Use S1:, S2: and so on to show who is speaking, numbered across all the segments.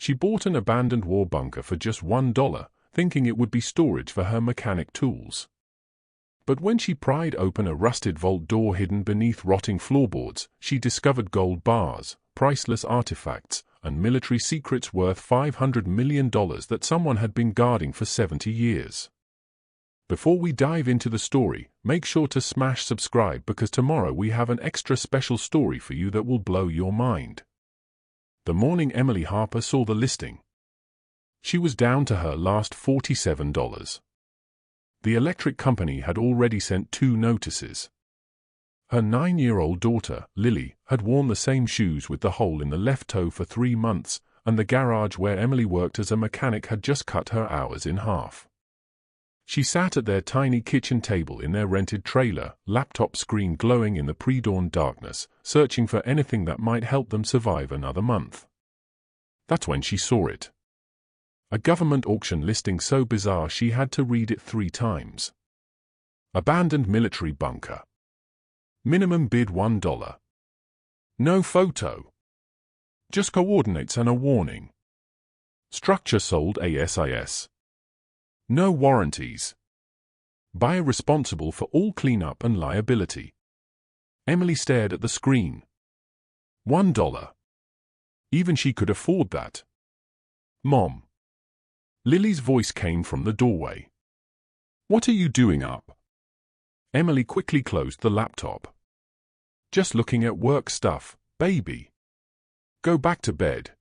S1: She bought an abandoned war bunker for just $1, thinking it would be storage for her mechanic tools. But when she pried open a rusted vault door hidden beneath rotting floorboards, she discovered gold bars, priceless artifacts, and military secrets worth $500 million that someone had been guarding for 70 years. Before we dive into the story, make sure to smash subscribe because tomorrow we have an extra special story for you that will blow your mind. The morning Emily Harper saw the listing, she was down to her last $47. The electric company had already sent 2 notices. Her 9-year-old daughter, Lily, had worn the same shoes with the hole in the left toe for 3 months, and the garage where Emily worked as a mechanic had just cut her hours in half. She sat at their tiny kitchen table in their rented trailer, laptop screen glowing in the pre-dawn darkness, searching for anything that might help them survive another month. That's when she saw it. A government auction listing so bizarre she had to read it 3 times. Abandoned military bunker. Minimum bid $1. No photo. Just coordinates and a warning. Structure sold ASIS. No warranties. Buyer responsible for all cleanup and liability. Emily stared at the screen. $1. Even she could afford that. Mom. Lily's voice came from the doorway. What are you doing up? Emily quickly closed the laptop. Just looking at work stuff, baby. Go back to bed.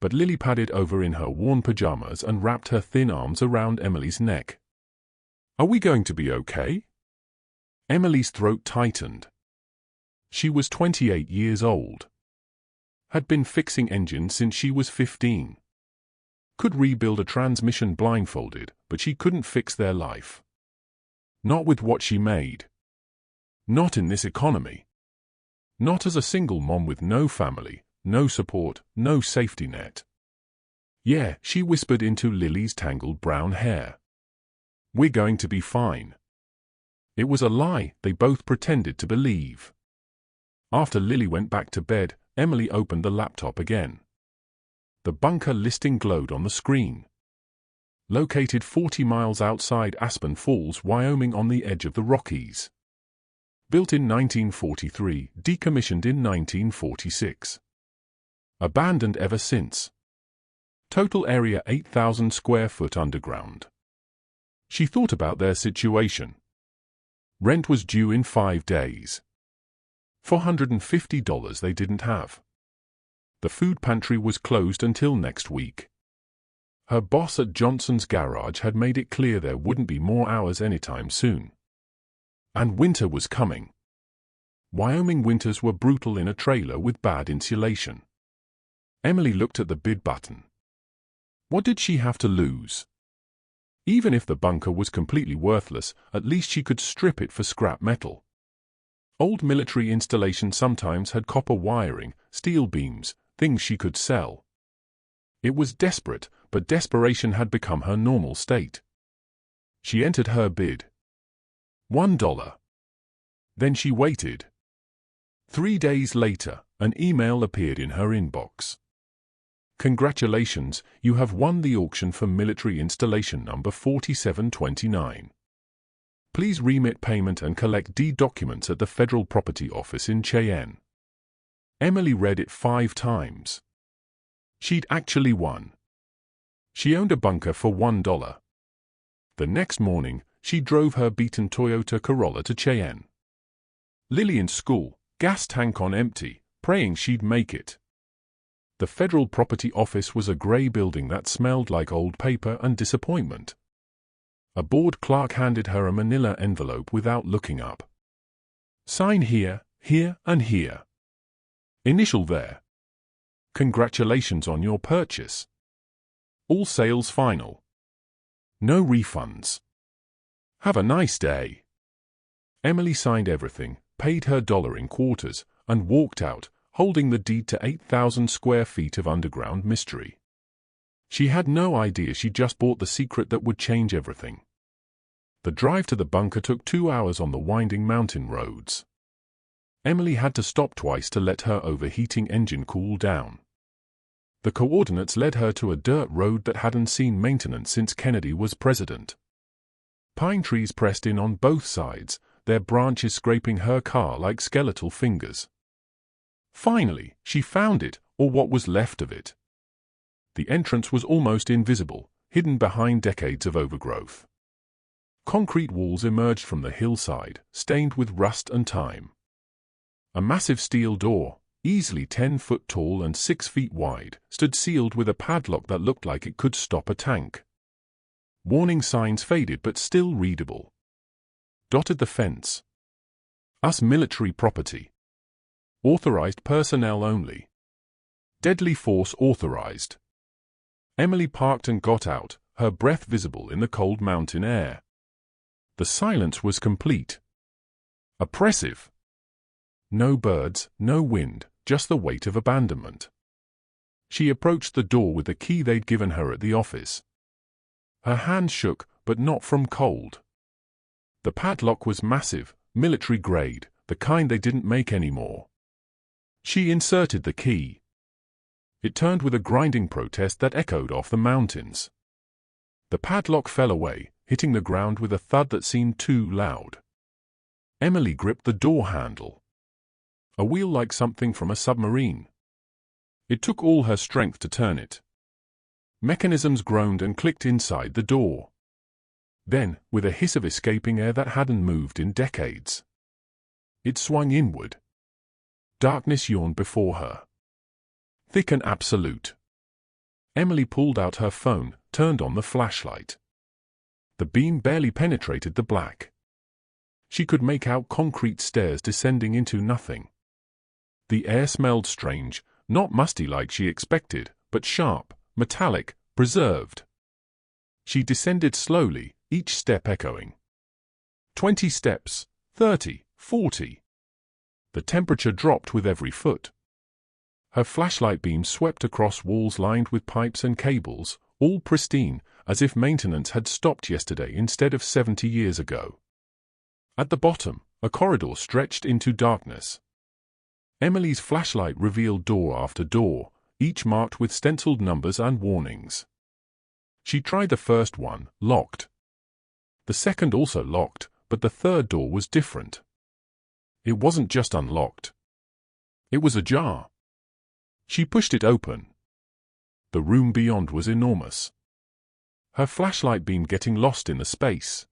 S1: But Lily padded over in her worn pajamas and wrapped her thin arms around Emily's neck. Are we going to be okay? Emily's throat tightened. She was 28 years old. Had been fixing engines since she was 15. Could rebuild a transmission blindfolded, but she couldn't fix their life. Not with what she made. Not in this economy. Not as a single mom with no family, no support, no safety net. Yeah, she whispered into Lily's tangled brown hair. We're going to be fine. It was a lie they both pretended to believe. After Lily went back to bed, Emily opened the laptop again. The bunker listing glowed on the screen. Located 40 miles outside Aspen Falls, Wyoming on the edge of the Rockies. Built in 1943, decommissioned in 1946. Abandoned ever since. Total area 8,000 square foot underground. She thought about their situation. Rent was due in 5 days. $450 they didn't have. The food pantry was closed until next week. Her boss at Johnson's garage had made it clear there wouldn't be more hours anytime soon. And winter was coming. Wyoming winters were brutal in a trailer with bad insulation. Emily looked at the bid button. What did she have to lose? Even if the bunker was completely worthless, at least she could strip it for scrap metal. Old military installation sometimes had copper wiring, steel beams, things she could sell. It was desperate, but desperation had become her normal state. She entered her bid. $1. Then she waited. 3 days later, an email appeared in her inbox. Congratulations, you have won the auction for military installation number 4729. Please remit payment and collect deed documents at the Federal Property Office in Cheyenne. Emily read it 5 times. She'd actually won. She owned a bunker for $1. The next morning, she drove her beaten Toyota Corolla to Cheyenne. Lily in school, gas tank on empty, praying she'd make it. The Federal Property Office was a gray building that smelled like old paper and disappointment. A bored clerk handed her a manila envelope without looking up. Sign here, here, and here. Initial there. Congratulations on your purchase. All sales final. No refunds. Have a nice day. Emily signed everything, paid her dollar in quarters, and walked out, holding the deed to 8,000 square feet of underground mystery. She had no idea she just bought the secret that would change everything. The drive to the bunker took 2 hours on the winding mountain roads. Emily had to stop twice to let her overheating engine cool down. The coordinates led her to a dirt road that hadn't seen maintenance since Kennedy was president. Pine trees pressed in on both sides, their branches scraping her car like skeletal fingers. Finally, she found it, or what was left of it. The entrance was almost invisible, hidden behind decades of overgrowth. Concrete walls emerged from the hillside, stained with rust and time. A massive steel door, easily 10 foot tall and 6 feet wide, stood sealed with a padlock that looked like it could stop a tank. Warning signs faded but still readable. Dotted the fence. Us military property. Authorized personnel only. Deadly force authorized. Emily parked and got out, her breath visible in the cold mountain air. The silence was complete. Oppressive. No birds, no wind, just the weight of abandonment. She approached the door with the key they'd given her at the office. Her hand shook, but not from cold. The padlock was massive, military grade, the kind they didn't make anymore. She inserted the key. It turned with a grinding protest that echoed off the mountains. The padlock fell away, hitting the ground with a thud that seemed too loud. Emily gripped the door handle. A wheel like something from a submarine. It took all her strength to turn it. Mechanisms groaned and clicked inside the door. Then, with a hiss of escaping air that hadn't moved in decades, it swung inward. Darkness yawned before her. Thick and absolute. Emily pulled out her phone, turned on the flashlight. The beam barely penetrated the black. She could make out concrete stairs descending into nothing. The air smelled strange, not musty like she expected, but sharp, metallic, preserved. She descended slowly, each step echoing. 20 steps, 30, 40. The temperature dropped with every foot. Her flashlight beam swept across walls lined with pipes and cables, all pristine, as if maintenance had stopped yesterday instead of 70 years ago. At the bottom, a corridor stretched into darkness. Emily's flashlight revealed door after door, each marked with stenciled numbers and warnings. She tried the first one, locked. The second also locked, but the third door was different. It wasn't just unlocked. It was ajar. She pushed it open. The room beyond was enormous. Her flashlight beam getting lost in the space.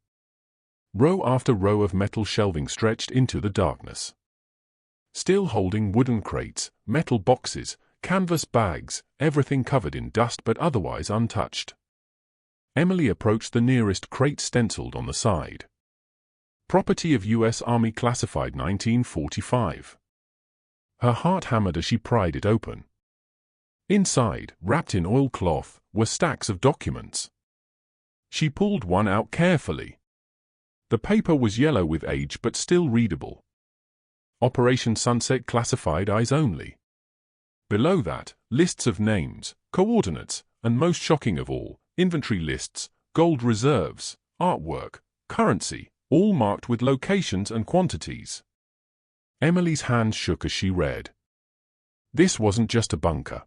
S1: Row after row of metal shelving stretched into the darkness. Still holding wooden crates, metal boxes, canvas bags, everything covered in dust but otherwise untouched. Emily approached the nearest crate stenciled on the side. Property of U.S. Army classified 1945. Her heart hammered as she pried it open. Inside, wrapped in oilcloth, were stacks of documents. She pulled one out carefully. The paper was yellow with age but still readable. Operation Sunset classified eyes only. Below that, lists of names, coordinates, and most shocking of all, inventory lists, gold reserves, artwork, currency, all marked with locations and quantities. Emily's hand shook as she read. This wasn't just a bunker.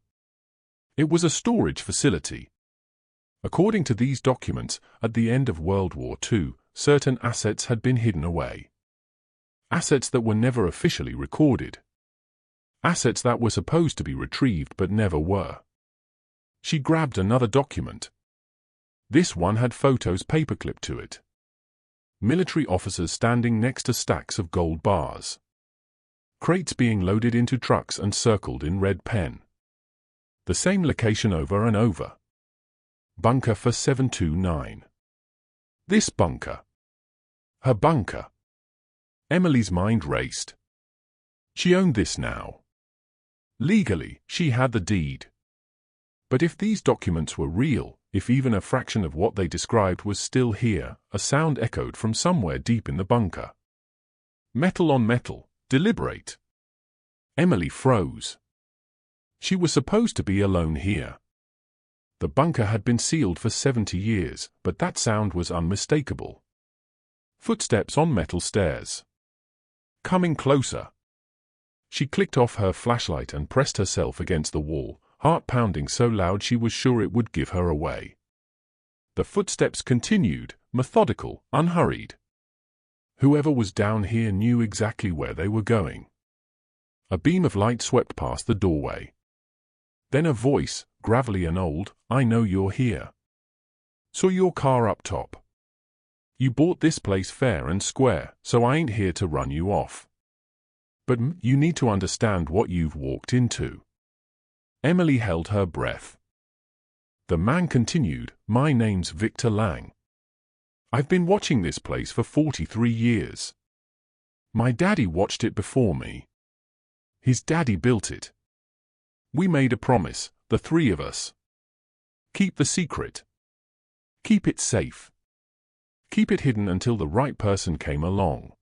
S1: It was a storage facility. According to these documents, at the end of World War II, certain assets had been hidden away. Assets that were never officially recorded. Assets that were supposed to be retrieved but never were. She grabbed another document. This one had photos paperclipped to it. Military officers standing next to stacks of gold bars. Crates being loaded into trucks and circled in red pen. The same location over and over. Bunker for 729. This bunker. Her bunker. Emily's mind raced. She owned this now. Legally, she had the deed. But if these documents were real, if even a fraction of what they described was still here, a sound echoed from somewhere deep in the bunker. Metal on metal, deliberate. Emily froze. She was supposed to be alone here. The bunker had been sealed for 70 years, but that sound was unmistakable. Footsteps on metal stairs. Coming closer. She clicked off her flashlight and pressed herself against the wall, heart pounding so loud she was sure it would give her away. The footsteps continued, methodical, unhurried. Whoever was down here knew exactly where they were going. A beam of light swept past the doorway. Then a voice, gravelly and old, "I know you're here. Saw your car up top. You bought this place fair and square, so I ain't here to run you off. But you need to understand what you've walked into." Emily held her breath. The man continued, "My name's Victor Lang. I've been watching this place for 43 years. My daddy watched it before me. His daddy built it. We made a promise, the three of us. Keep the secret. Keep it safe. Keep it hidden until the right person came along."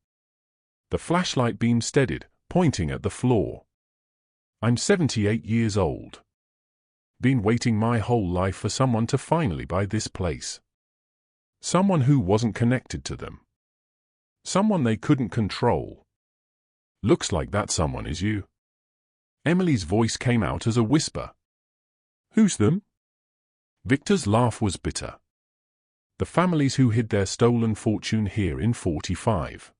S1: The flashlight beam steadied, pointing at the floor. "I'm 78 years old. Been waiting my whole life for someone to finally buy this place. Someone who wasn't connected to them. Someone they couldn't control. Looks like that someone is you." Emily's voice came out as a whisper. "Who's them?" Victor's laugh was bitter. "The families who hid their stolen fortune here in 45.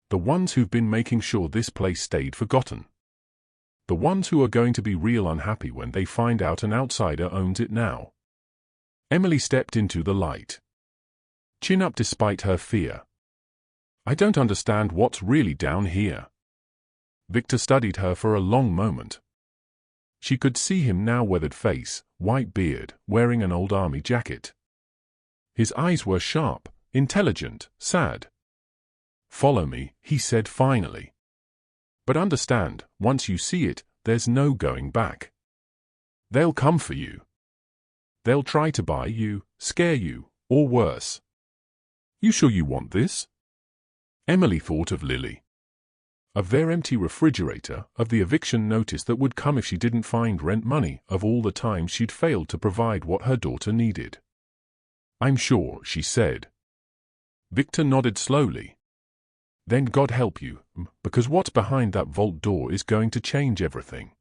S1: The ones who've been making sure this place stayed forgotten. The ones who are going to be real unhappy when they find out an outsider owns it now." Emily stepped into the light. Chin up despite her fear. "I don't understand what's really down here." Victor studied her for a long moment. She could see him now, weathered face, white beard, wearing an old army jacket. His eyes were sharp, intelligent, sad. "Follow me," he said finally. "But understand, once you see it, there's no going back. They'll come for you. They'll try to buy you, scare you, or worse. You sure you want this?" Emily thought of Lily. Of their empty refrigerator, of the eviction notice that would come if she didn't find rent money, of all the times she'd failed to provide what her daughter needed. "I'm sure," she said. Victor nodded slowly. "Then God help you, because what's behind that vault door is going to change everything."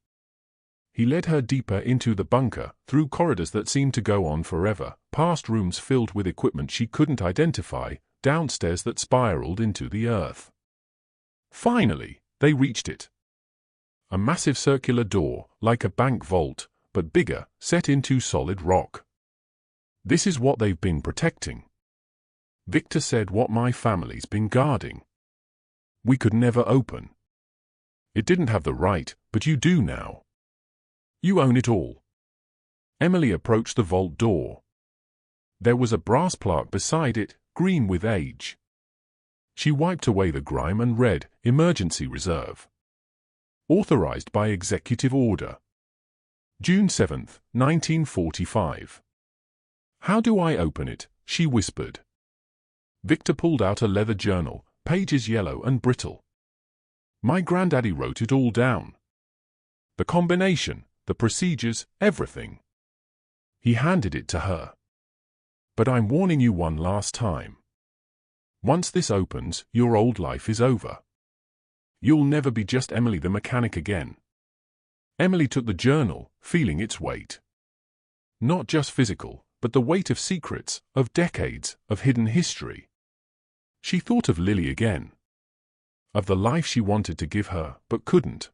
S1: He led her deeper into the bunker, through corridors that seemed to go on forever, past rooms filled with equipment she couldn't identify, downstairs that spiraled into the earth. Finally, they reached it. A massive circular door, like a bank vault, but bigger, set into solid rock. "This is what they've been protecting." Victor said, "What my family's been guarding. We could never open. It didn't have the right, but you do now. You own it all." Emily approached the vault door. There was a brass plaque beside it, green with age. She wiped away the grime and read, "Emergency Reserve. Authorized by Executive Order. June 7, 1945. "How do I open it?" she whispered. Victor pulled out a leather journal, pages yellow and brittle. "My granddaddy wrote it all down. The combination, the procedures, everything." He handed it to her. "But I'm warning you one last time. Once this opens, your old life is over. You'll never be just Emily the mechanic again." Emily took the journal, feeling its weight. Not just physical, but the weight of secrets, of decades, of hidden history. She thought of Lily again. Of the life she wanted to give her, but couldn't.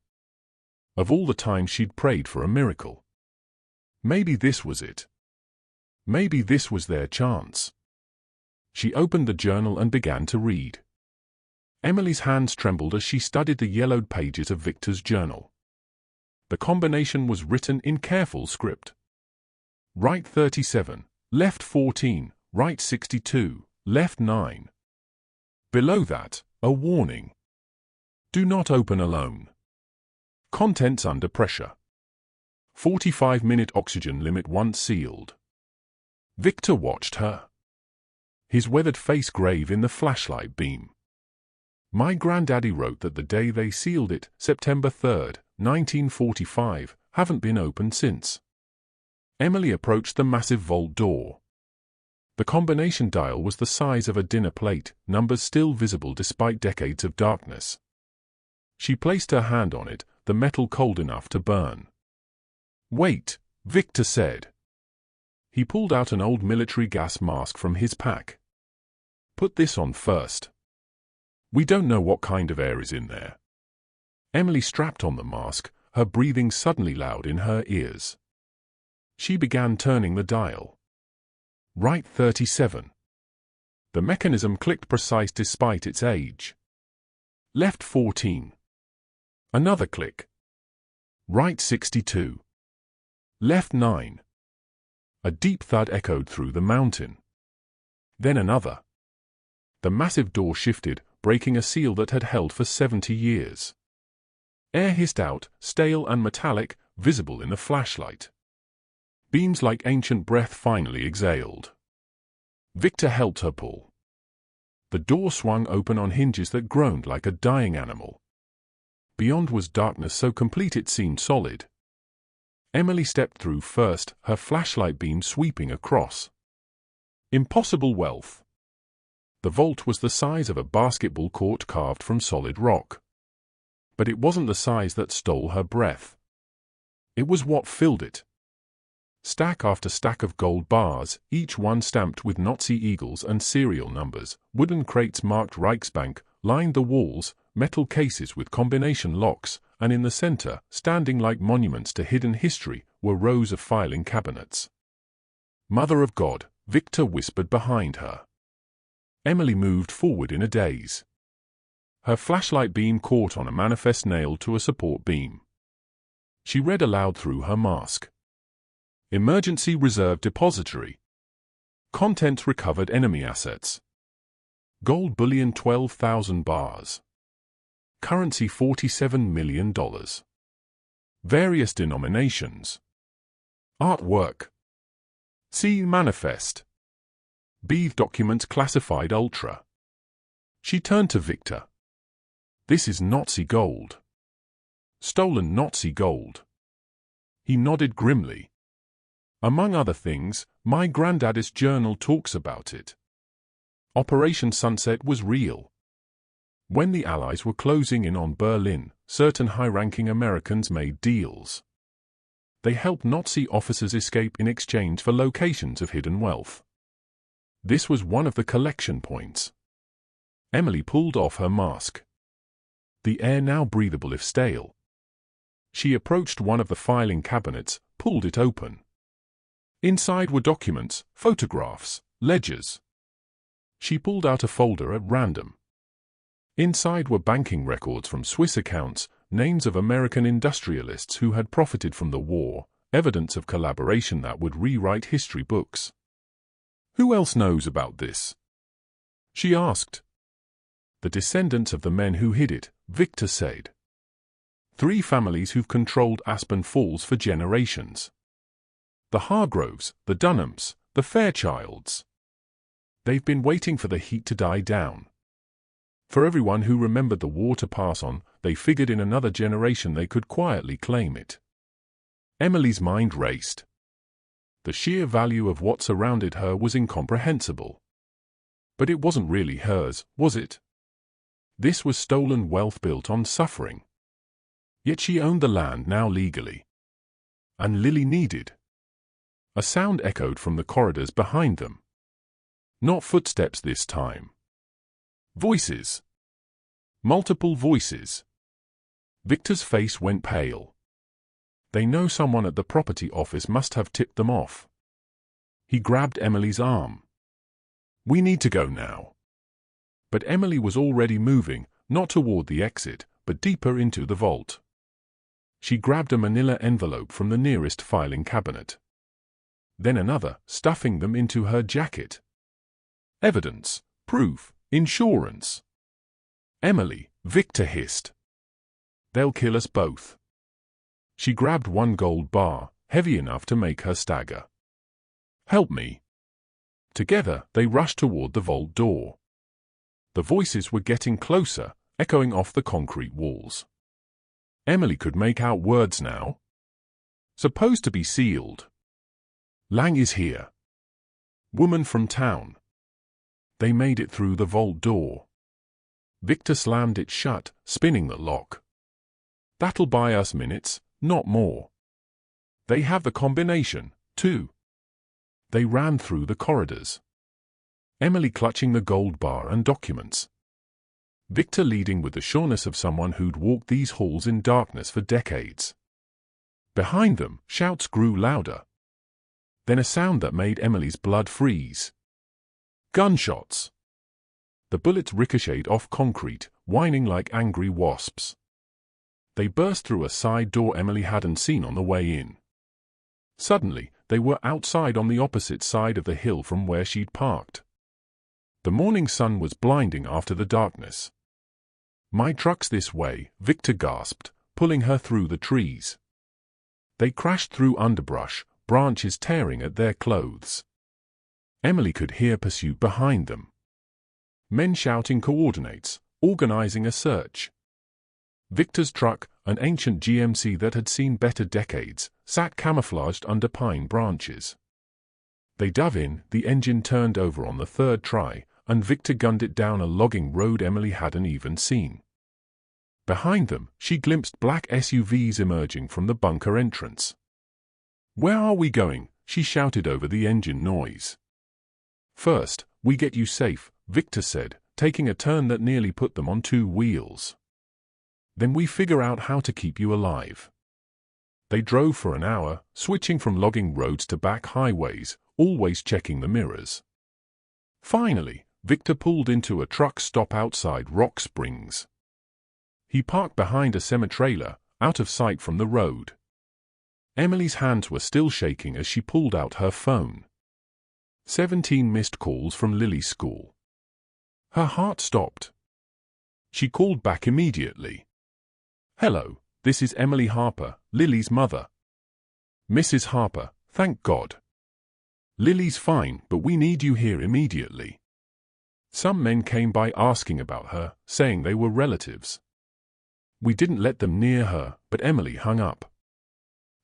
S1: Of all the times she'd prayed for a miracle. Maybe this was it. Maybe this was their chance. She opened the journal and began to read. Emily's hands trembled as she studied the yellowed pages of Victor's journal. The combination was written in careful script. Right 37, left 14, right 62, left 9. Below that, a warning. Do not open alone. Contents under pressure. 45-minute oxygen limit once sealed. Victor watched her. His weathered face grave in the flashlight beam. My granddaddy wrote that the day they sealed it, September 3, 1945, haven't been opened since. Emily approached the massive vault door. The combination dial was the size of a dinner plate, numbers still visible despite decades of darkness. She placed her hand on it, the metal cold enough to burn. "Wait," Victor said. He pulled out an old military gas mask from his pack. "Put this on first. We don't know what kind of air is in there." Emily strapped on the mask, her breathing suddenly loud in her ears. She began turning the dial. Right 37. The mechanism clicked precise despite its age. Left 14. Another click. Right 62. Left 9. A deep thud echoed through the mountain. Then another. The massive door shifted, breaking a seal that had held for 70 years. Air hissed out, stale and metallic, visible in the flashlight. Beams like ancient breath finally exhaled. Victor helped her pull. The door swung open on hinges that groaned like a dying animal. Beyond was darkness so complete it seemed solid. Emily stepped through first, her flashlight beam sweeping across. Impossible wealth. The vault was the size of a basketball court carved from solid rock. But it wasn't the size that stole her breath. It was what filled it. Stack after stack of gold bars, each one stamped with Nazi eagles and serial numbers, wooden crates marked Reichsbank, lined the walls, metal cases with combination locks, and in the center, standing like monuments to hidden history, were rows of filing cabinets. "Mother of God," Victor whispered behind her. Emily moved forward in a daze. Her flashlight beam caught on a manifest nailed to a support beam. She read aloud through her mask. Emergency Reserve Depository. Contents recovered enemy assets. Gold bullion 12,000 bars. Currency $47 million. Various denominations. Artwork. See Manifest. Beeve documents classified ultra. She turned to Victor. "This is Nazi gold. Stolen Nazi gold." He nodded grimly. "Among other things, my granddad's journal talks about it. Operation Sunset was real. When the Allies were closing in on Berlin, certain high-ranking Americans made deals. They helped Nazi officers escape in exchange for locations of hidden wealth. This was one of the collection points." Emily pulled off her mask. The air now breathable if stale. She approached one of the filing cabinets, pulled it open. Inside were documents, photographs, ledgers. She pulled out a folder at random. Inside were banking records from Swiss accounts, names of American industrialists who had profited from the war, evidence of collaboration that would rewrite history books. "Who else knows about this?" she asked. "The descendants of the men who hid it," Victor said. "3 families who've controlled Aspen Falls for generations. The Hargroves, the Dunhams, the Fairchilds. They've been waiting for the heat to die down. For everyone who remembered the war to pass on, they figured in another generation they could quietly claim it." Emily's mind raced. The sheer value of what surrounded her was incomprehensible. But it wasn't really hers, was it? This was stolen wealth built on suffering. Yet she owned the land now legally. And Lily needed. A sound echoed from the corridors behind them. Not footsteps this time. Voices. Multiple voices. Victor's face went pale. They know someone at the property office must have tipped them off. He grabbed Emily's arm. "We need to go now." But Emily was already moving, not toward the exit, but deeper into the vault. She grabbed a manila envelope from the nearest filing cabinet. Then another, stuffing them into her jacket. Evidence, proof, insurance. "Emily," Victor hissed. "They'll kill us both." She grabbed one gold bar, heavy enough to make her stagger. "Help me." Together, they rushed toward the vault door. The voices were getting closer, echoing off the concrete walls. Emily could make out words now. "Supposed to be sealed." "Lang is here." "Woman from town." They made it through the vault door. Victor slammed it shut, spinning the lock. "That'll buy us minutes, not more." They have the combination, too. They ran through the corridors. Emily clutching the gold bar and documents. Victor leading with the sureness of someone who'd walked these halls in darkness for decades. Behind them, shouts grew louder. Then a sound that made Emily's blood freeze. Gunshots. The bullets ricocheted off concrete, whining like angry wasps. They burst through a side door Emily hadn't seen on the way in. Suddenly, they were outside on the opposite side of the hill from where she'd parked. The morning sun was blinding after the darkness. "My truck's this way," Victor gasped, pulling her through the trees. They crashed through underbrush, branches tearing at their clothes. Emily could hear pursuit behind them. Men shouting coordinates, organizing a search. Victor's truck, an ancient GMC that had seen better decades, sat camouflaged under pine branches. They dove in, the engine turned over on the third try, and Victor gunned it down a logging road Emily hadn't even seen. Behind them, she glimpsed black SUVs emerging from the bunker entrance. "Where are we going?" she shouted over the engine noise. "First, we get you safe," Victor said, taking a turn that nearly put them on two wheels. "Then we figure out how to keep you alive." They drove for an hour, switching from logging roads to back highways, always checking the mirrors. Finally, Victor pulled into a truck stop outside Rock Springs. He parked behind a semi-trailer, out of sight from the road. Emily's hands were still shaking as she pulled out her phone. 17 missed calls from Lily's school. Her heart stopped. She called back immediately. "Hello, this is Emily Harper, Lily's mother." "Mrs. Harper, thank God. Lily's fine, but we need you here immediately." Some men came by asking about her, saying they were relatives. We didn't let them near her, but Emily hung up.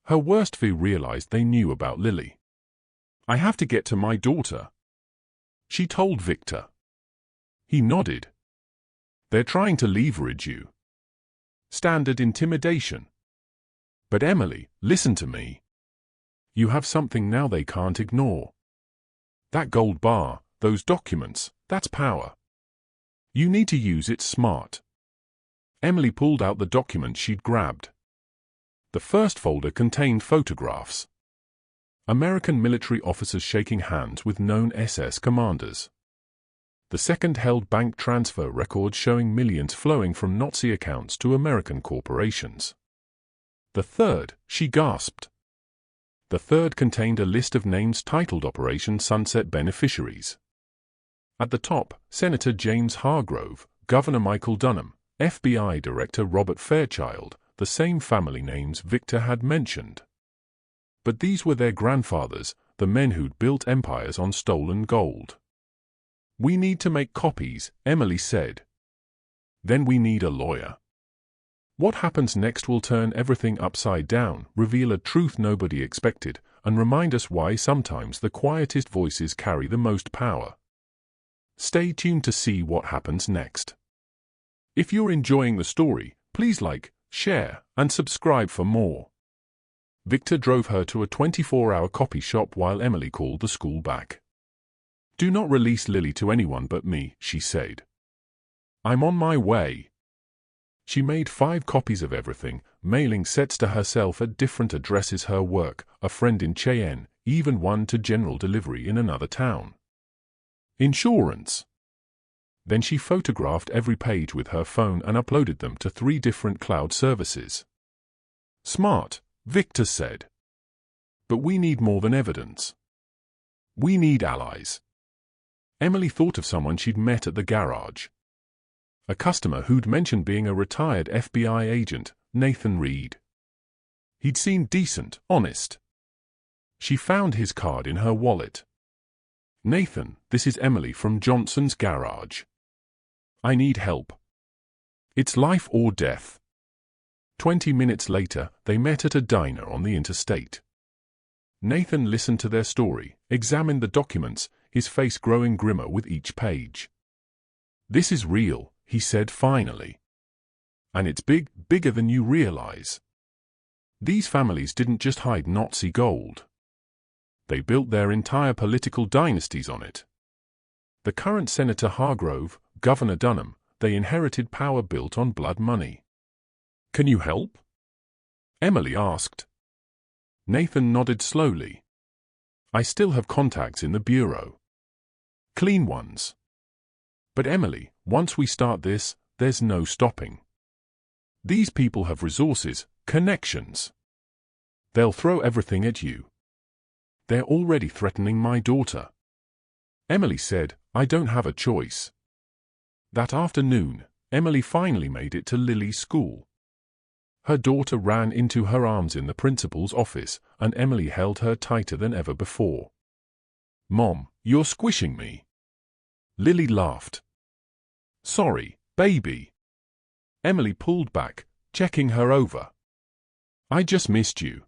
S1: Her worst fear realized they knew about Lily. "I have to get to my daughter," she told Victor. He nodded. "They're trying to leverage you." Standard intimidation. "But Emily, listen to me. You have something now they can't ignore. That gold bar, those documents, that's power. You need to use it smart." Emily pulled out the document she'd grabbed. The first folder contained photographs. American military officers shaking hands with known SS commanders. The second held bank transfer records showing millions flowing from Nazi accounts to American corporations. The third, she gasped. The third contained a list of names titled Operation Sunset beneficiaries. At the top, Senator James Hargrove, Governor Michael Dunham, FBI Director Robert Fairchild, the same family names Victor had mentioned. But these were their grandfathers, the men who'd built empires on stolen gold. "We need to make copies," Emily said. "Then we need a lawyer. What happens next will turn everything upside down, reveal a truth nobody expected, and remind us why sometimes the quietest voices carry the most power." Stay tuned to see what happens next. If you're enjoying the story, please like, share, and subscribe for more. Victor drove her to a 24-hour copy shop while Emily called the school back. "Do not release Lily to anyone but me," she said. "I'm on my way." She made 5 copies of everything, mailing sets to herself at different addresses, her work, a friend in Cheyenne, even one to general delivery in another town. Insurance. Then she photographed every page with her phone and uploaded them to 3 different cloud services. "Smart," Victor said. "But we need more than evidence. We need allies." Emily thought of someone she'd met at the garage. A customer who'd mentioned being a retired FBI agent, Nathan Reed. He'd seemed decent, honest. She found his card in her wallet. "Nathan, this is Emily from Johnson's Garage. I need help. It's life or death." 20 minutes later, they met at a diner on the interstate. Nathan listened to their story, examined the documents, his face growing grimmer with each page. "This is real," he said finally. "And it's bigger than you realize." These families didn't just hide Nazi gold. They built their entire political dynasties on it. The current Senator Hargrove, Governor Dunham, they inherited power built on blood money. Can you help? Emily asked. Nathan nodded slowly. I still have contacts in the bureau. Clean ones. But Emily, once we start this, there's no stopping. These people have resources, connections. They'll throw everything at you. They're already threatening my daughter. Emily said, I don't have a choice. That afternoon, Emily finally made it to Lily's school. Her daughter ran into her arms in the principal's office, and Emily held her tighter than ever before. Mom, you're squishing me. Lily laughed. Sorry, baby. Emily pulled back, checking her over. I just missed you.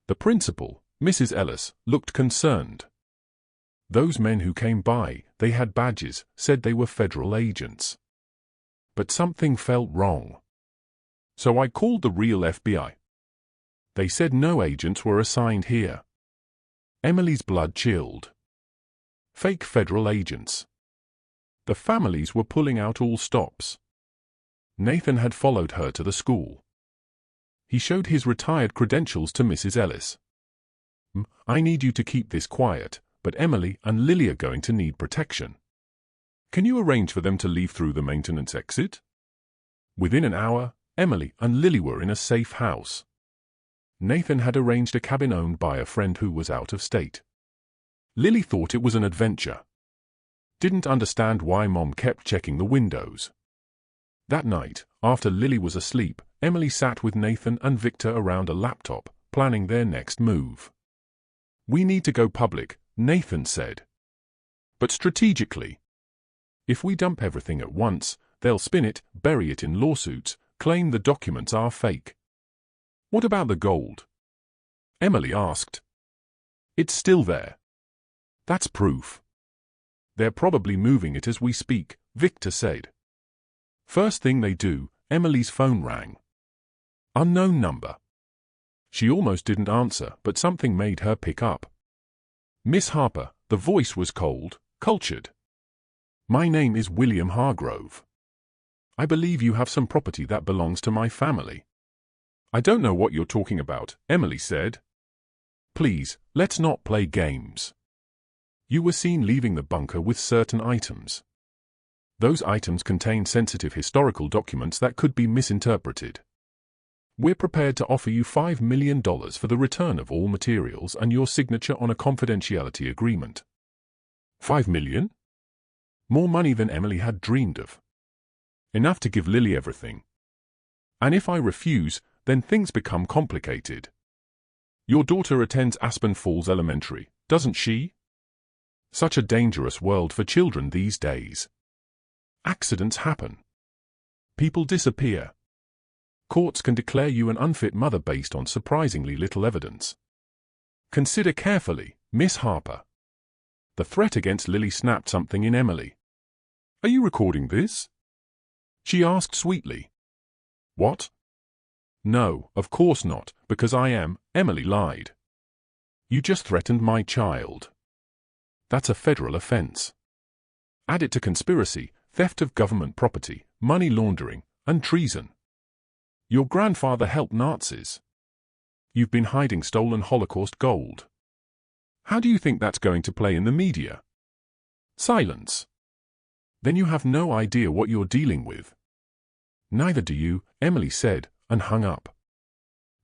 S1: The principal, Mrs. Ellis, looked concerned. Those men who came by, they had badges, said they were federal agents. But something felt wrong. So I called the real FBI. They said no agents were assigned here. Emily's blood chilled. Fake federal agents. The families were pulling out all stops. Nathan had followed her to the school. He showed his retired credentials to Mrs. Ellis. I need you to keep this quiet, but Emily and Lily are going to need protection. Can you arrange for them to leave through the maintenance exit? Within an hour, Emily and Lily were in a safe house. Nathan had arranged a cabin owned by a friend who was out of state. Lily thought it was an adventure. Didn't understand why Mom kept checking the windows. That night, after Lily was asleep, Emily sat with Nathan and Victor around a laptop, planning their next move. We need to go public, Nathan said. But strategically. If we dump everything at once, they'll spin it, bury it in lawsuits, claim the documents are fake. What about the gold? Emily asked. It's still there. That's proof. They're probably moving it as we speak, Victor said. First thing they do, Emily's phone rang. Unknown number. She almost didn't answer, but something made her pick up. Miss Harper, the voice was cold, cultured. My name is William Hargrove. I believe you have some property that belongs to my family. I don't know what you're talking about, Emily said. Please, let's not play games. You were seen leaving the bunker with certain items. Those items contain sensitive historical documents that could be misinterpreted. We're prepared to offer you $5 million for the return of all materials and your signature on a confidentiality agreement. $5 million? More money than Emily had dreamed of. Enough to give Lily everything. And if I refuse, then things become complicated. Your daughter attends Aspen Falls Elementary, doesn't she? Such a dangerous world for children these days. Accidents happen. People disappear. Courts can declare you an unfit mother based on surprisingly little evidence. Consider carefully, Miss Harper. The threat against Lily snapped something in Emily. Are you recording this? She asked sweetly. What? No, of course not, because I am, Emily lied. You just threatened my child. That's a federal offense. Add it to conspiracy, theft of government property, money laundering, and treason. Your grandfather helped Nazis. You've been hiding stolen Holocaust gold. How do you think that's going to play in the media? Silence. Then you have no idea what you're dealing with. Neither do you, Emily said, and hung up.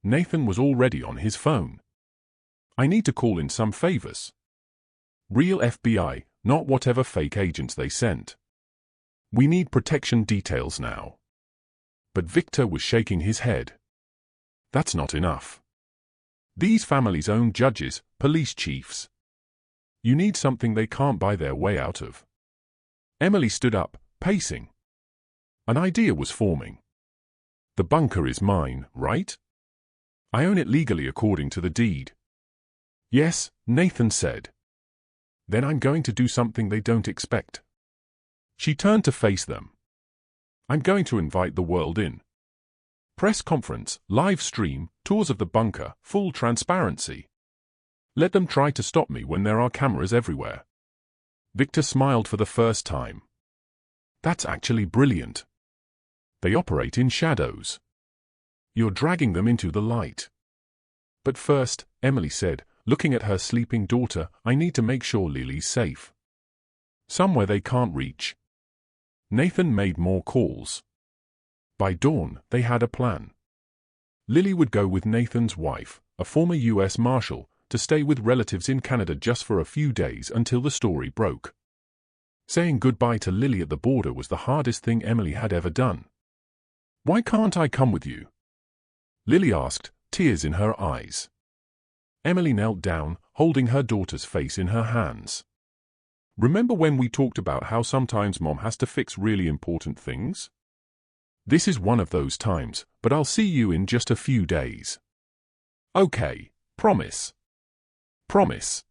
S1: Nathan was already on his phone. I need to call in some favors. Real FBI, not whatever fake agents they sent. We need protection details now. But Victor was shaking his head. That's not enough. These families own judges, police chiefs. You need something they can't buy their way out of. Emily stood up, pacing. An idea was forming. The bunker is mine, right? I own it legally according to the deed. Yes, Nathan said. Then I'm going to do something they don't expect. She turned to face them. I'm going to invite the world in. Press conference, live stream, tours of the bunker, full transparency. Let them try to stop me when there are cameras everywhere. Victor smiled for the first time. That's actually brilliant. They operate in shadows. You're dragging them into the light. But first, Emily said, looking at her sleeping daughter, I need to make sure Lily's safe. Somewhere they can't reach. Nathan made more calls. By dawn, they had a plan. Lily would go with Nathan's wife, a former U.S. Marshal, to stay with relatives in Canada just for a few days until the story broke. Saying goodbye to Lily at the border was the hardest thing Emily had ever done. Why can't I come with you? Lily asked, tears in her eyes. Emily knelt down, holding her daughter's face in her hands. Remember when we talked about how sometimes Mom has to fix really important things? This is one of those times, but I'll see you in just a few days. Okay, promise. Promise.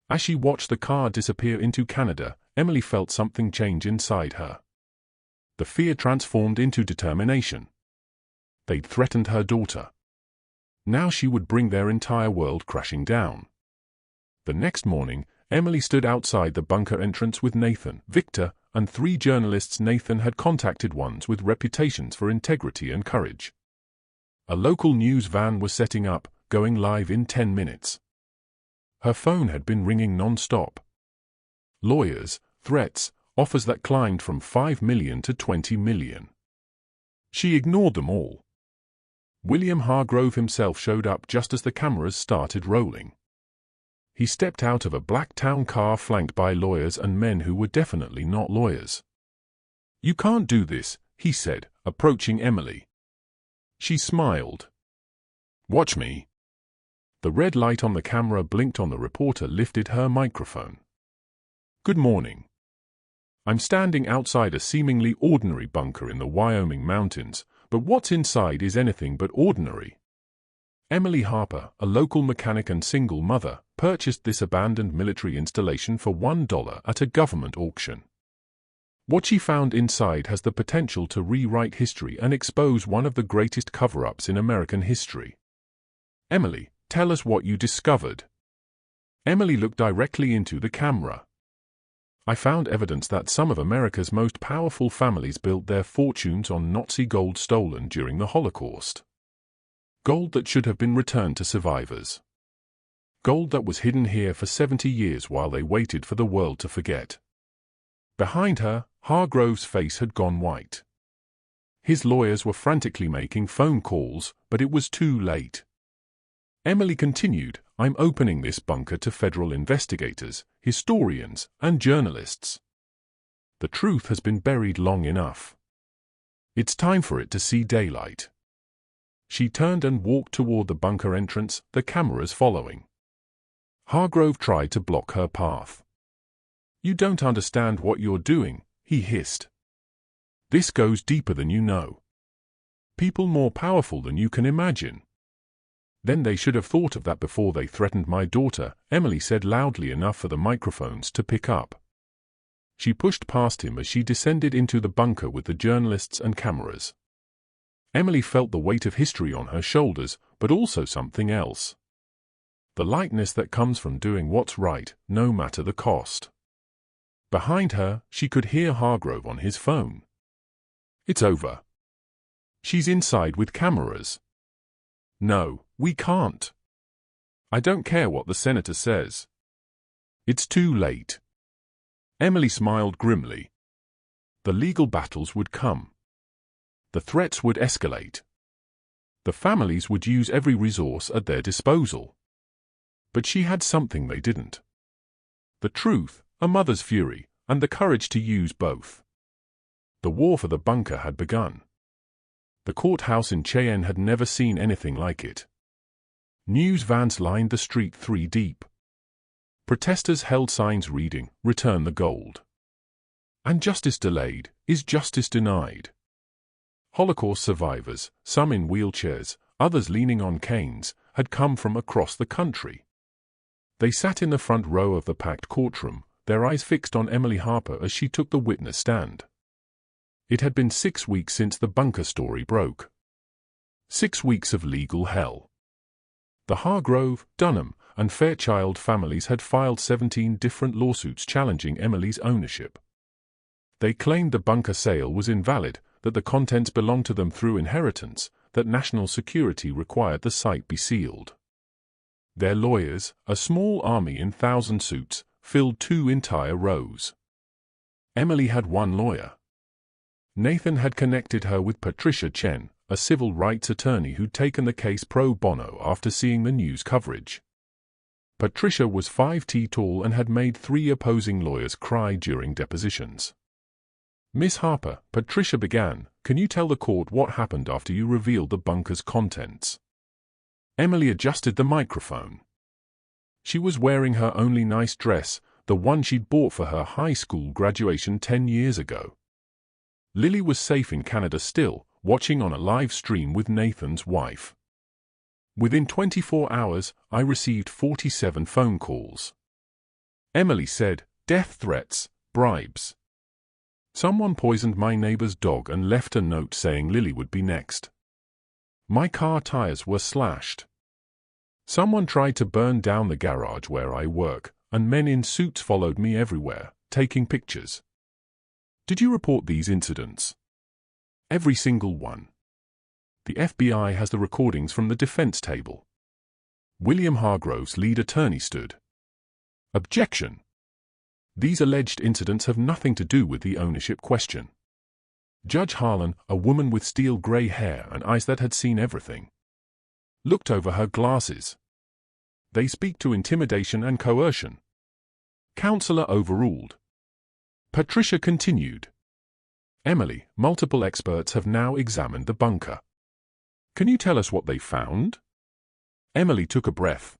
S1: As she watched the car disappear into Canada, Emily felt something change inside her. The fear transformed into determination. They'd threatened her daughter. Now she would bring their entire world crashing down. The next morning, Emily stood outside the bunker entrance with Nathan, Victor, and 3 journalists Nathan had contacted, ones with reputations for integrity and courage. A local news van was setting up, going live in 10 minutes. Her phone had been ringing non-stop. Lawyers, threats, offers that climbed from $5 million to $20 million. She ignored them all. William Hargrove himself showed up just as the cameras started rolling. He stepped out of a black town car flanked by lawyers and men who were definitely not lawyers. You can't do this, he said, approaching Emily. She smiled. Watch me. The red light on the camera blinked on the reporter lifted her microphone. Good morning. I'm standing outside a seemingly ordinary bunker in the Wyoming mountains, but what's inside is anything but ordinary. Emily Harper, a local mechanic and single mother, purchased this abandoned military installation for $1 at a government auction. What she found inside has the potential to rewrite history and expose one of the greatest cover-ups in American history. Emily, tell us what you discovered. Emily looked directly into the camera. I found evidence that some of America's most powerful families built their fortunes on Nazi gold stolen during the Holocaust. Gold that should have been returned to survivors. Gold that was hidden here for 70 years while they waited for the world to forget. Behind her, Hargrove's face had gone white. His lawyers were frantically making phone calls, but it was too late. Emily continued, I'm opening this bunker to federal investigators, historians, and journalists. The truth has been buried long enough. It's time for it to see daylight. She turned and walked toward the bunker entrance, the cameras following. Hargrove tried to block her path. You don't understand what you're doing, he hissed. This goes deeper than you know. People more powerful than you can imagine. Then they should have thought of that before they threatened my daughter, Emily said loudly enough for the microphones to pick up. She pushed past him as she descended into the bunker with the journalists and cameras. Emily felt the weight of history on her shoulders, but also something else. The lightness that comes from doing what's right, no matter the cost. Behind her, she could hear Hargrove on his phone. It's over. She's inside with cameras. No, we can't. I don't care what the senator says. It's too late. Emily smiled grimly. The legal battles would come. The threats would escalate. The families would use every resource at their disposal. But she had something they didn't. The truth, a mother's fury, and the courage to use both. The war for the bunker had begun. The courthouse in Cheyenne had never seen anything like it. News vans lined the street 3 deep. Protesters held signs reading, "Return the gold." And justice delayed is justice denied. Holocaust survivors, some in wheelchairs, others leaning on canes, had come from across the country. They sat in the front row of the packed courtroom, their eyes fixed on Emily Harper as she took the witness stand. It had been 6 weeks since the bunker story broke. 6 weeks of legal hell. The Hargrove, Dunham, and Fairchild families had filed 17 different lawsuits challenging Emily's ownership. They claimed the bunker sale was invalid, that the contents belonged to them through inheritance, that national security required the site be sealed. Their lawyers, a small army in 1,000 suits, filled 2 entire rows. Emily had one lawyer. Nathan had connected her with Patricia Chen, a civil rights attorney who'd taken the case pro bono after seeing the news coverage. Patricia was 5't tall and had made 3 opposing lawyers cry during depositions. "Miss Harper," Patricia began, "can you tell the court what happened after you revealed the bunker's contents?" Emily adjusted the microphone. She was wearing her only nice dress, the one she'd bought for her high school graduation 10 years ago. Lily was safe in Canada still, watching on a live stream with Nathan's wife. "Within 24 hours, I received 47 phone calls." Emily said, "Death threats, bribes. Someone poisoned my neighbor's dog and left a note saying Lily would be next. My car tires were slashed. Someone tried to burn down the garage where I work, and men in suits followed me everywhere, taking pictures." "Did you report these incidents?" "Every single one. The FBI has the recordings from the defense table." William Hargrove's lead attorney stood. "Objection. These alleged incidents have nothing to do with the ownership question." Judge Harlan, a woman with steel-gray hair and eyes that had seen everything, looked over her glasses. "They speak to intimidation and coercion." Counselor overruled. Patricia continued. "Emily, multiple experts have now examined the bunker. Can you tell us what they found?" Emily took a breath.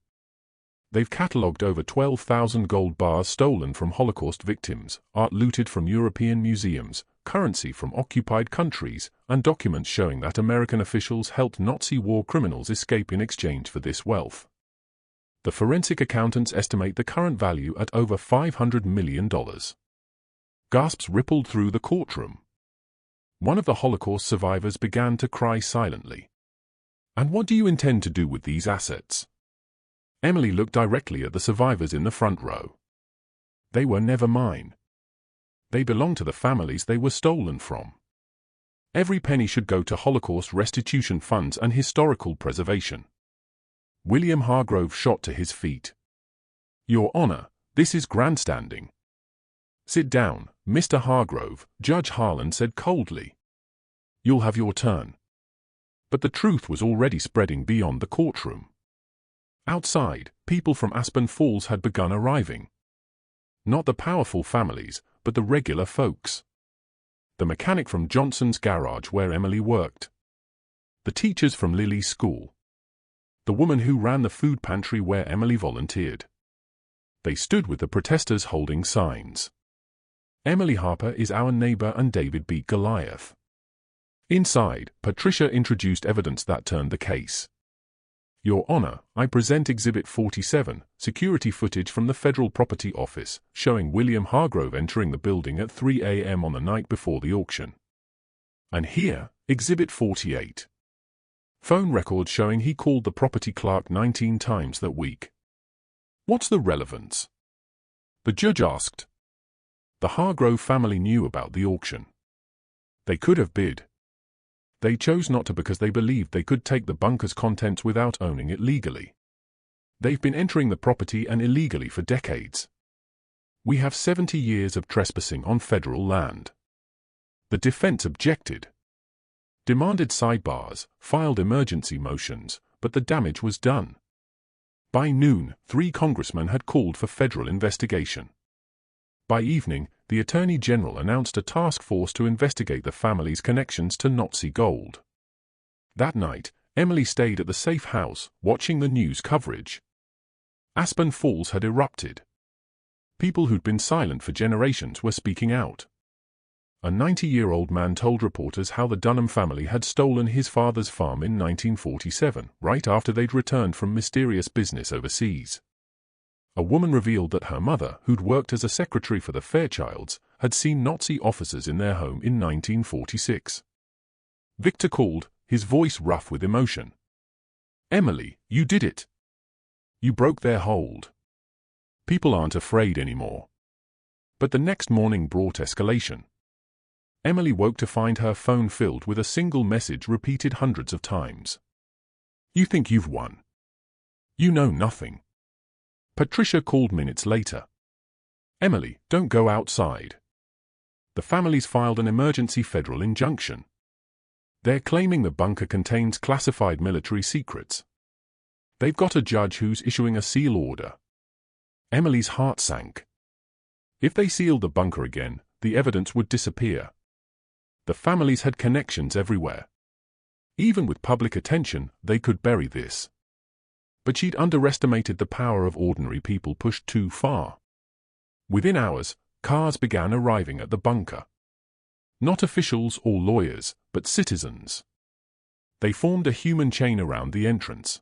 S1: "They've catalogued over 12,000 gold bars stolen from Holocaust victims, art looted from European museums, currency from occupied countries, and documents showing that American officials helped Nazi war criminals escape in exchange for this wealth. The forensic accountants estimate the current value at over $500 million. Gasps rippled through the courtroom. One of the Holocaust survivors began to cry silently. "And what do you intend to do with these assets?" Emily looked directly at the survivors in the front row. "They were never mine. They belong to the families they were stolen from. Every penny should go to Holocaust restitution funds and historical preservation." William Hargrove shot to his feet. "Your Honor, this is grandstanding." "Sit down, Mr. Hargrove," Judge Harlan said coldly. "You'll have your turn." But the truth was already spreading beyond the courtroom. Outside, people from Aspen Falls had begun arriving. Not the powerful families, but the regular folks. The mechanic from Johnson's garage where Emily worked. The teachers from Lily's school. The woman who ran the food pantry where Emily volunteered. They stood with the protesters holding signs. "Emily Harper is our neighbor and David beat Goliath." Inside, Patricia introduced evidence that turned the case. "Your Honor, I present Exhibit 47, security footage from the Federal Property Office, showing William Hargrove entering the building at 3 a.m. on the night before the auction. And here, Exhibit 48. Phone records showing he called the property clerk 19 times that week." "What's the relevance?" the judge asked. The Hargrove family knew about the auction. They could have bid. They chose not to because they believed they could take the bunker's contents without owning it legally. They've been entering the property and illegally for decades. "We have 70 years of trespassing on federal land." The defense objected. Demanded sidebars, filed emergency motions, but the damage was done. By noon, 3 congressmen had called for federal investigation. By evening, the Attorney General announced a task force to investigate the family's connections to Nazi gold. That night, Emily stayed at the safe house, watching the news coverage. Aspen Falls had erupted. People who'd been silent for generations were speaking out. A 90-year-old man told reporters how the Dunham family had stolen his father's farm in 1947, right after they'd returned from mysterious business overseas. A woman revealed that her mother, who'd worked as a secretary for the Fairchilds, had seen Nazi officers in their home in 1946. Victor called, his voice rough with emotion. "Emily, you did it. You broke their hold. People aren't afraid anymore." But the next morning brought escalation. Emily woke to find her phone filled with a single message repeated hundreds of times. "You think you've won. You know nothing." Patricia called minutes later. "Emily, don't go outside. The families filed an emergency federal injunction. They're claiming the bunker contains classified military secrets. They've got a judge who's issuing a seal order." Emily's heart sank. If they sealed the bunker again, the evidence would disappear. The families had connections everywhere. Even with public attention, they could bury this. But she'd underestimated the power of ordinary people pushed too far. Within hours, cars began arriving at the bunker. Not officials or lawyers, but citizens. They formed a human chain around the entrance.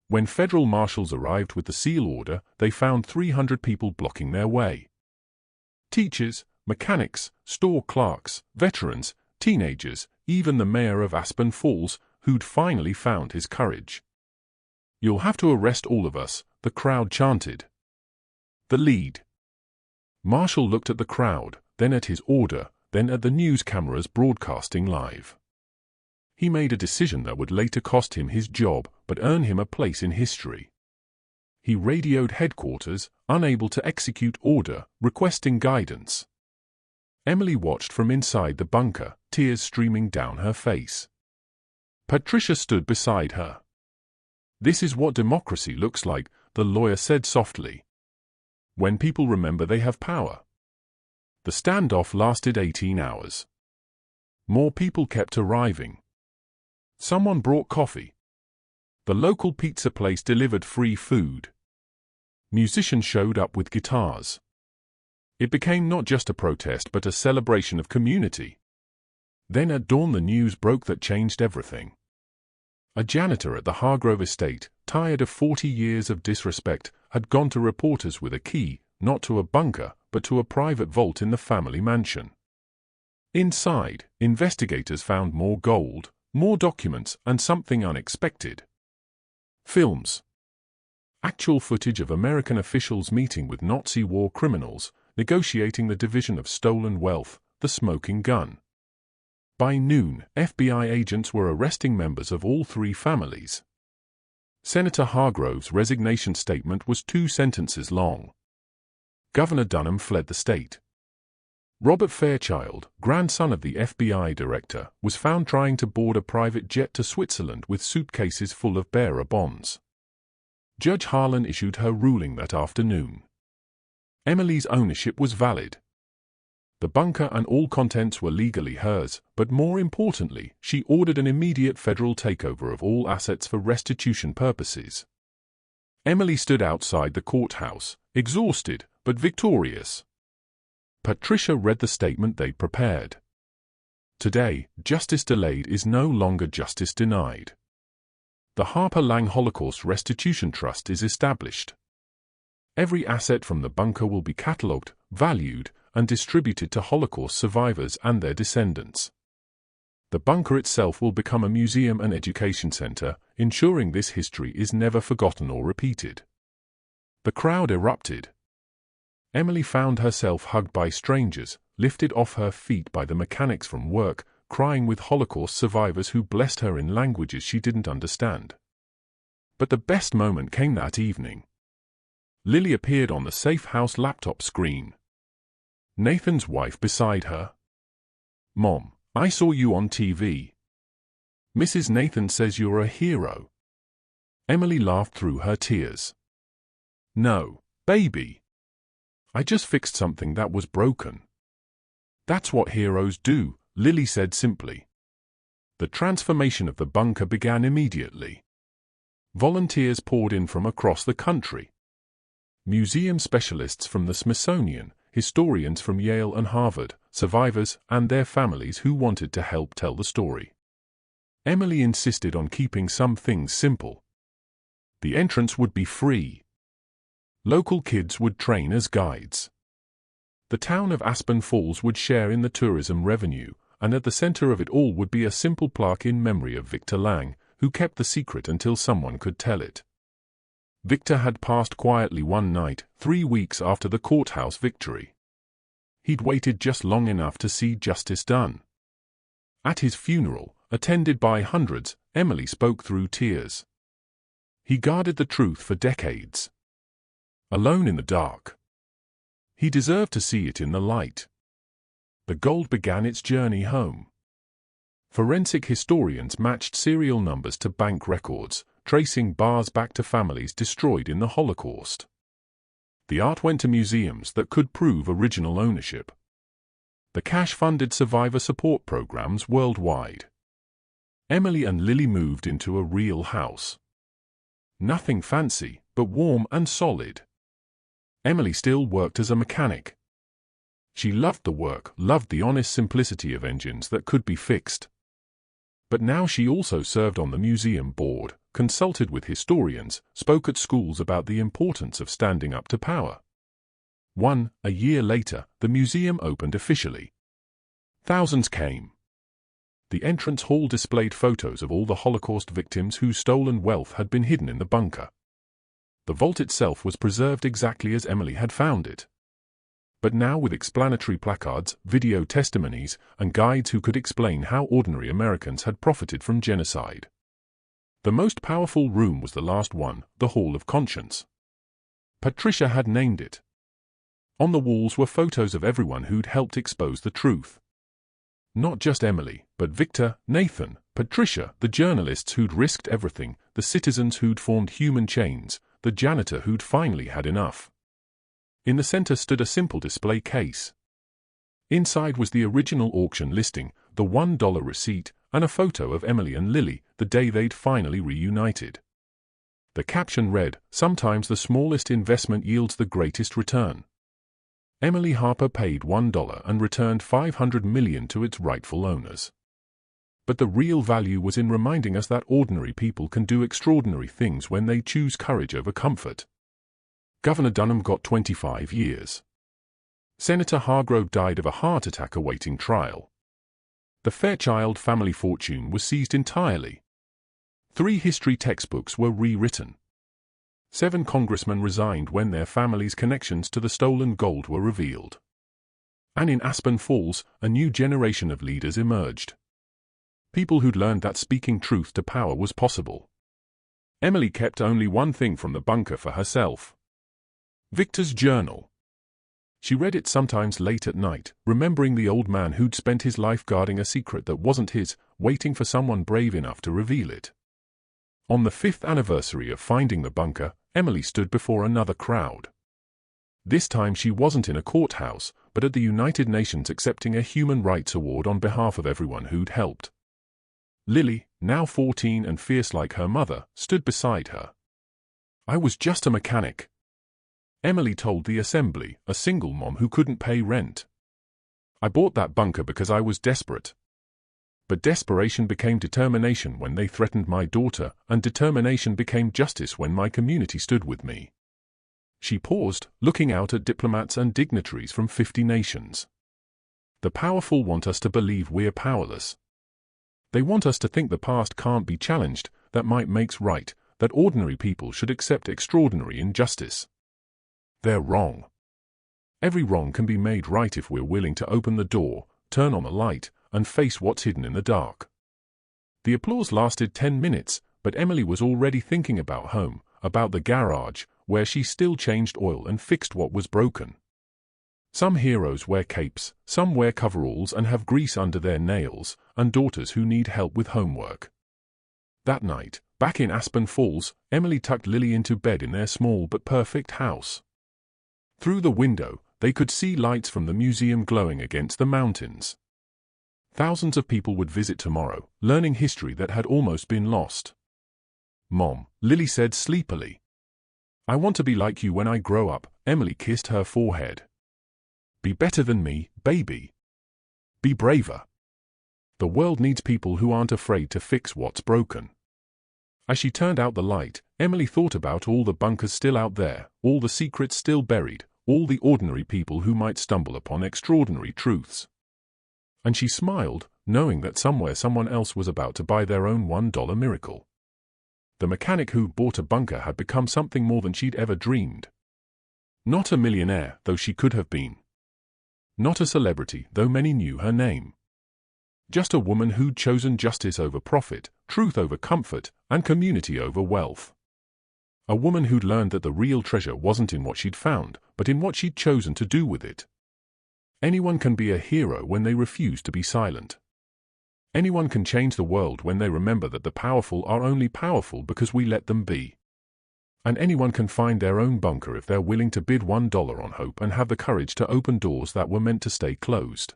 S1: When federal marshals arrived with the seal order, they found 300 people blocking their way. Teachers, mechanics, store clerks, veterans, teenagers, even the mayor of Aspen Falls, who'd finally found his courage. "You'll have to arrest all of us," the crowd chanted. The lead. Marshall looked at the crowd, then at his order, then at the news cameras broadcasting live. He made a decision that would later cost him his job, but earn him a place in history. He radioed headquarters, unable to execute order, requesting guidance. Emily watched from inside the bunker, tears streaming down her face. Patricia stood beside her. "This is what democracy looks like," the lawyer said softly. "When people remember they have power." The standoff lasted 18 hours. More people kept arriving. Someone brought coffee. The local pizza place delivered free food. Musicians showed up with guitars. It became not just a protest but a celebration of community. Then at dawn the news broke that changed everything. A janitor at the Hargrove estate, tired of 40 years of disrespect, had gone to reporters with a key, not to a bunker, but to a private vault in the family mansion. Inside, investigators found more gold, more documents, and something unexpected. Films. Actual footage of American officials meeting with Nazi war criminals, negotiating the division of stolen wealth, the smoking gun. By noon, FBI agents were arresting members of all three families. Senator Hargrove's resignation statement was 2 sentences long. Governor Dunham fled the state. Robert Fairchild, grandson of the FBI director, was found trying to board a private jet to Switzerland with suitcases full of bearer bonds. Judge Harlan issued her ruling that afternoon. Emily's ownership was valid. The bunker and all contents were legally hers, but more importantly, she ordered an immediate federal takeover of all assets for restitution purposes. Emily stood outside the courthouse, exhausted, but victorious. Patricia read the statement they'd prepared. Today, justice delayed is no longer justice denied. The Harper Lang Holocaust Restitution Trust is established. Every asset from the bunker will be catalogued, valued, and distributed to Holocaust survivors and their descendants. The bunker itself will become a museum and education center, ensuring this history is never forgotten or repeated. The crowd erupted. Emily found herself hugged by strangers, lifted off her feet by the mechanics from work, crying with Holocaust survivors who blessed her in languages she didn't understand. But the best moment came that evening. Lily appeared on the Safe House laptop screen. Nathan's wife beside her. "Mom, I saw you on TV. Mrs. Nathan says you're a hero." Emily laughed through her tears. "No, baby. I just fixed something that was broken." "That's what heroes do," Lily said simply. The transformation of the bunker began immediately. Volunteers poured in from across the country. Museum specialists from the Smithsonian, historians from Yale and Harvard, survivors and their families who wanted to help tell the story. Emily insisted on keeping some things simple. The entrance would be free. Local kids would train as guides. The town of Aspen Falls would share in the tourism revenue, and at the center of it all would be a simple plaque in memory of Victor Lang, who kept the secret until someone could tell it. Victor had passed quietly one night, 3 weeks after the courthouse victory. He'd waited just long enough to see justice done. At his funeral, attended by hundreds, Emily spoke through tears. He guarded the truth for decades. Alone in the dark. He deserved to see it in the light. The gold began its journey home. Forensic historians matched serial numbers to bank records, tracing bars back to families destroyed in the Holocaust. The art went to museums that could prove original ownership. The cash funded survivor support programs worldwide. Emily and Lily moved into a real house. Nothing fancy, but warm and solid. Emily still worked as a mechanic. She loved the work, loved the honest simplicity of engines that could be fixed. But now she also served on the museum board, consulted with historians, spoke at schools about the importance of standing up to power. A year later, the museum opened officially. Thousands came. The entrance hall displayed photos of all the Holocaust victims whose stolen wealth had been hidden in the bunker. The vault itself was preserved exactly as Emily had found it. But now with explanatory placards, video testimonies, and guides who could explain how ordinary Americans had profited from genocide. The most powerful room was the last one, the Hall of Conscience. Patricia had named it. On the walls were photos of everyone who'd helped expose the truth. Not just Emily, but Victor, Nathan, Patricia, the journalists who'd risked everything, the citizens who'd formed human chains, the janitor who'd finally had enough. In the center stood a simple display case. Inside was the original auction listing, the $1 receipt, and a photo of Emily and Lily, the day they'd finally reunited. The caption read, "Sometimes the smallest investment yields the greatest return." Emily Harper paid $1 and returned $500 million to its rightful owners. But the real value was in reminding us that ordinary people can do extraordinary things when they choose courage over comfort. Governor Dunham got 25 years. Senator Hargrove died of a heart attack awaiting trial. The Fairchild family fortune was seized entirely. 3 history textbooks were rewritten. 7 congressmen resigned when their families' connections to the stolen gold were revealed. And in Aspen Falls, a new generation of leaders emerged. People who'd learned that speaking truth to power was possible. Emily kept only one thing from the bunker for herself. Victor's journal. She read it sometimes late at night, remembering the old man who'd spent his life guarding a secret that wasn't his, waiting for someone brave enough to reveal it. On the 5th anniversary of finding the bunker, Emily stood before another crowd. This time she wasn't in a courthouse, but at the United Nations accepting a Human Rights Award on behalf of everyone who'd helped. Lily, now 14 and fierce like her mother, stood beside her. "I was just a mechanic," Emily told the assembly, a single mom who couldn't pay rent. "I bought that bunker because I was desperate. But desperation became determination when they threatened my daughter, and determination became justice when my community stood with me." She paused, looking out at diplomats and dignitaries from 50 nations. The powerful want us to believe we're powerless. They want us to think the past can't be challenged, that might makes right, that ordinary people should accept extraordinary injustice. They're wrong. Every wrong can be made right if we're willing to open the door, turn on the light, and face what's hidden in the dark. The applause lasted 10 minutes, but Emily was already thinking about home, about the garage, where she still changed oil and fixed what was broken. Some heroes wear capes, some wear coveralls and have grease under their nails, and daughters who need help with homework. That night, back in Aspen Falls, Emily tucked Lily into bed in their small but perfect house. Through the window, they could see lights from the museum glowing against the mountains. Thousands of people would visit tomorrow, learning history that had almost been lost. "Mom," Lily said sleepily. "I want to be like you when I grow up." Emily kissed her forehead. "Be better than me, baby. Be braver. The world needs people who aren't afraid to fix what's broken." As she turned out the light, Emily thought about all the bunkers still out there, all the secrets still buried, all the ordinary people who might stumble upon extraordinary truths. And she smiled, knowing that somewhere someone else was about to buy their own $1 miracle. The mechanic who bought a bunker had become something more than she'd ever dreamed. Not a millionaire, though she could have been. Not a celebrity, though many knew her name. Just a woman who'd chosen justice over profit, truth over comfort, and community over wealth. A woman who'd learned that the real treasure wasn't in what she'd found, but in what she'd chosen to do with it. Anyone can be a hero when they refuse to be silent. Anyone can change the world when they remember that the powerful are only powerful because we let them be. And anyone can find their own bunker if they're willing to bid $1 on hope and have the courage to open doors that were meant to stay closed.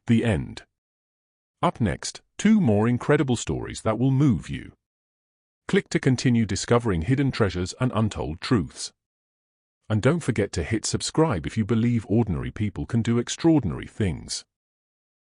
S1: The end. Up next, 2 more incredible stories that will move you. Click to continue discovering hidden treasures and untold truths. And don't forget to hit subscribe if you believe ordinary people can do extraordinary things.